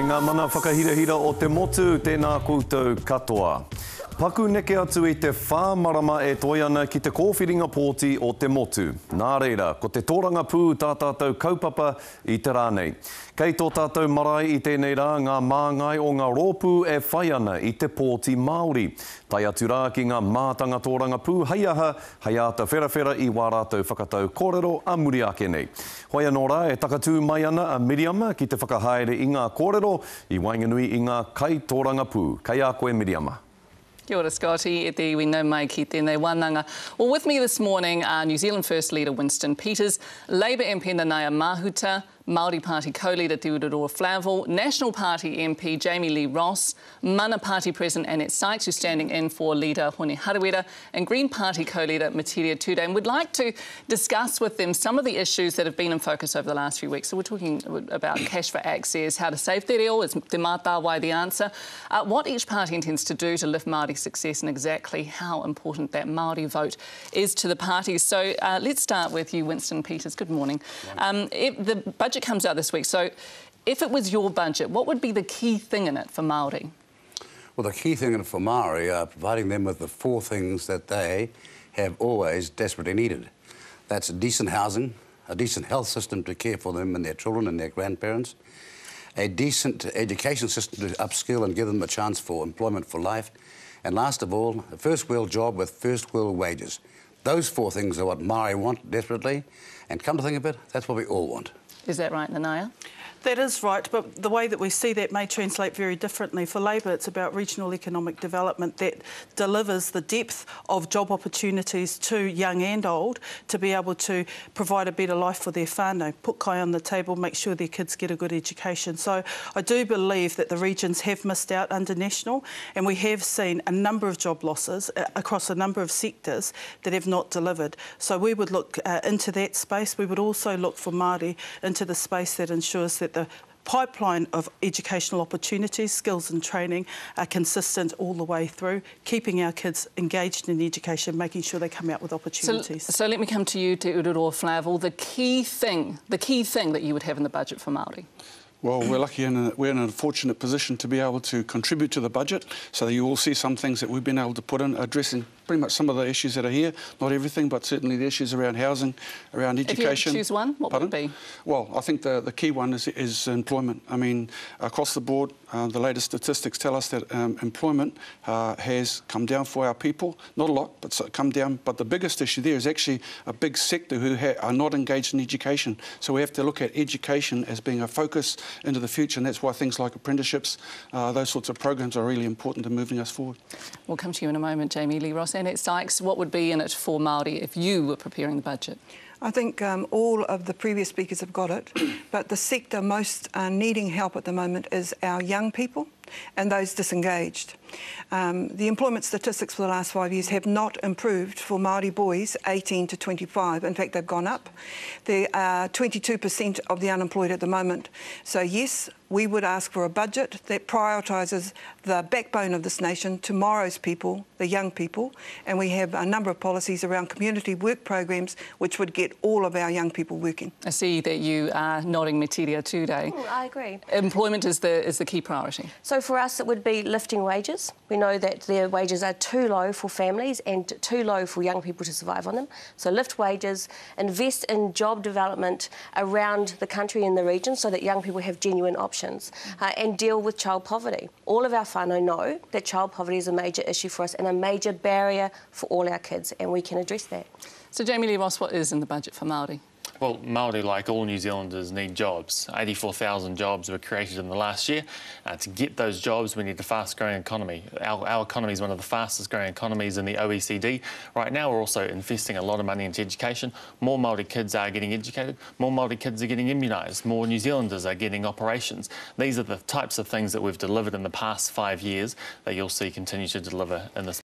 ngā mana whakahirahira o te motu, tēnā koutou katoa. Paku neke atu i te whāmarama e toi ana ki te kōwhiringa pōti o te motu. Nā reira, ko te tōranga pū tā tātou kaupapa i te rānei. Kei tō tātou marae i tēnei rā, ngā māngai o ngā rōpū e whai ana i te pōti Māori. Tai atu rā ki ngā mātanga tōranga pū, hei aha, hei ata wherawhera i wā rātou whakatau kōrero a muri ake nei. Hoi anō rā, e takatū mai ana a Miriama ki te whakahaere i ngā kōrero, i wainganui i ngā kai tōranga pū. Kei a koe Miriama. Kia ora, Scotty. E te iwi nau mai ki tēnei wānanga. Well, with me this morning are New Zealand First Leader Winston Peters, Labour MP Nanaia Mahuta, Māori Party co-leader Te Ururoa Flavel, National Party MP Jami-Lee Ross, Mana Party President Annette Sykes, who's standing in for Leader Hone Harawira, and Green Party co-leader Matiria Tude. And we'd like to discuss with them some of the issues that have been in focus over the last few weeks. So we're talking about cash for access, how to save te reo, is te mātāwai the answer, what each party intends to do to lift Māori success and exactly how important that Māori vote is to the parties. So let's start with you, Winston Peters. Good morning. The budget comes out this week, so if it was your budget, what would be the key thing in it for Māori? Well, the key thing in it for Māori are providing them with the four things that they have always desperately needed. That's decent housing, a decent health system to care for them and their children and their grandparents, a decent education system to upskill and give them a chance for employment for life, and last of all, a first-world job with first-world wages. Those four things are what Māori want desperately, and come to think of it, that's what we all want. Is that right, Nanaia? That is right, but the way that we see that may translate very differently. For Labour, it's about regional economic development that delivers the depth of job opportunities to young and old to be able to provide a better life for their whānau, put kai on the table, make sure their kids get a good education. So I do believe that the regions have missed out under National, and we have seen a number of job losses across a number of sectors that have not delivered. So we would look into that space. We would also look for Māori into the space that ensures that the pipeline of educational opportunities, skills and training are consistent all the way through, keeping our kids engaged in education, making sure they come out with opportunities. So let me come to you, Te Ururoa Flavel. The key thing that you would have in the budget for Māori? Well, we're lucky and we're in a fortunate position to be able to contribute to the budget, so you will see some things that we've been able to put in, addressing pretty much some of the issues that are here, not everything, but certainly the issues around housing, around education. If you had to choose one, what would it be? Well, I think the key one is employment. I mean, across the board, the latest statistics tell us that employment has come down for our people. Not a lot, but it's come down. But the biggest issue there is actually a big sector who are not engaged in education. So we have to look at education as being a focus into the future, and that's why things like apprenticeships, those sorts of programs are really important to moving us forward. We'll come to you in a moment, Jami-Lee Ross. Annette Sykes, what would be in it for Māori if you were preparing the budget? I think all of the previous speakers have got it, but the sector most needing help at the moment is our young people and those disengaged. The employment statistics for the last 5 years have not improved for Māori boys 18 to 25. In fact, they've gone up. There are 22% of the unemployed at the moment. So yes, we would ask for a budget that prioritises the backbone of this nation, tomorrow's people, the young people, and we have a number of policies around community work programs which would get all of our young people working. I see that you are nodding Matiria today. I agree. Employment is the key priority. So for us it would be lifting wages. We know that their wages are too low for families and too low for young people to survive on them. So lift wages, invest in job development around the country and the region so that young people have genuine options, and deal with child poverty. All of our whānau know that child poverty is a major issue for us and a major barrier for all our kids, and we can address that. So Jami-Lee Ross, what is in the budget for Māori? Well, Māori, like all New Zealanders, need jobs. 84,000 jobs were created in the last year. To get those jobs, we need a fast-growing economy. Our economy is one of the fastest-growing economies in the OECD. Right now, we're also investing a lot of money into education. More Māori kids are getting educated. More Māori kids are getting immunised. More New Zealanders are getting operations. These are the types of things that we've delivered in the past 5 years that you'll see continue to deliver in this